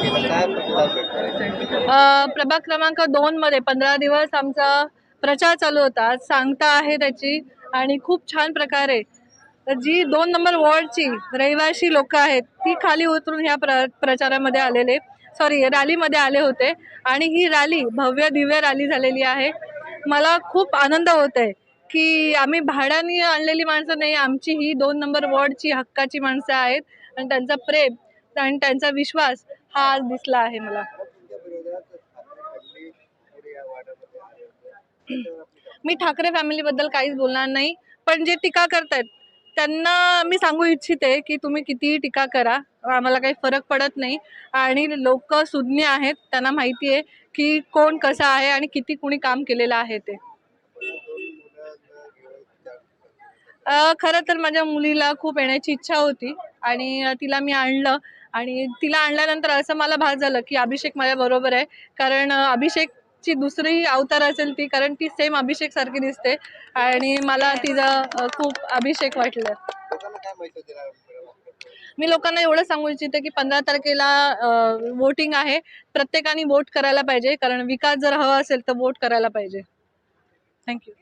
केलं, काय प्रतिसाद भेटतोय? प्रभाग क्रमांक 2 मध्ये 15 दिवस आमचा प्रचार चालू होता. आज सांगता आहे त्याची आणि खूप छान प्रकारे जी 2 नंबर वॉर्डची रहिवासी लोक आहेत ती खाली उतरून ह्या प्रचारामध्ये आलेले रॅलीमध्ये आले होते आणि ही रॅली भव्य दिव्य रॅली झालेली आहे. मला खूप आनंद होत आहे की आम्ही भाड्याने आणलेली माणसं नाही, आमची ही 2 नंबर वॉर्डची हक्काची माणसं आहेत आणि त्यांचा प्रेम आणि त्यांचा विश्वास हा आज दिसला आहे मला. तुमच्या विरोधात ठाकरे फॅमिली पुढे या वार्डामध्ये आले होते, त्याच्यावर आपली काय? मी ठाकरे फॅमिलीबद्दल काहीच बोलणार नाही, पण जे टीका करतायत त्यांना मी सांगू इच्छिते की तुम्ही कितीही टीका करा, आम्हाला काही फरक पडत नाही आणि लोक सुज्ञ आहेत, त्यांना माहिती आहे की कोण कसं आहे आणि किती कुणी काम केलेलं आहे ते. आपण 2 मुलांना घेऊन त्याच्यावर खरं तर माझ्या मुलीला खूप येण्याची इच्छा होती आणि तिला मी आणलं आणि तिला आणल्यानंतर असं मला भास झालं की अभिषेक माझ्या बरोबर आहे, कारण अभिषेकची दुसरी अवतार असेल ती, कारण ती सेम अभिषेक सारखी दिसते आणि मला तिचं खूप अभिषेक वाटलं. लोकांना काय माहिती देणार मॅडम आपण? मी लोकांना एवढं सांगू इच्छिते की 15 तारखेला वोटिंग आहे, प्रत्येकाने वोट करायला पाहिजे, कारण विकास जर हवा असेल तर वोट करायला पाहिजे. थँक्यू.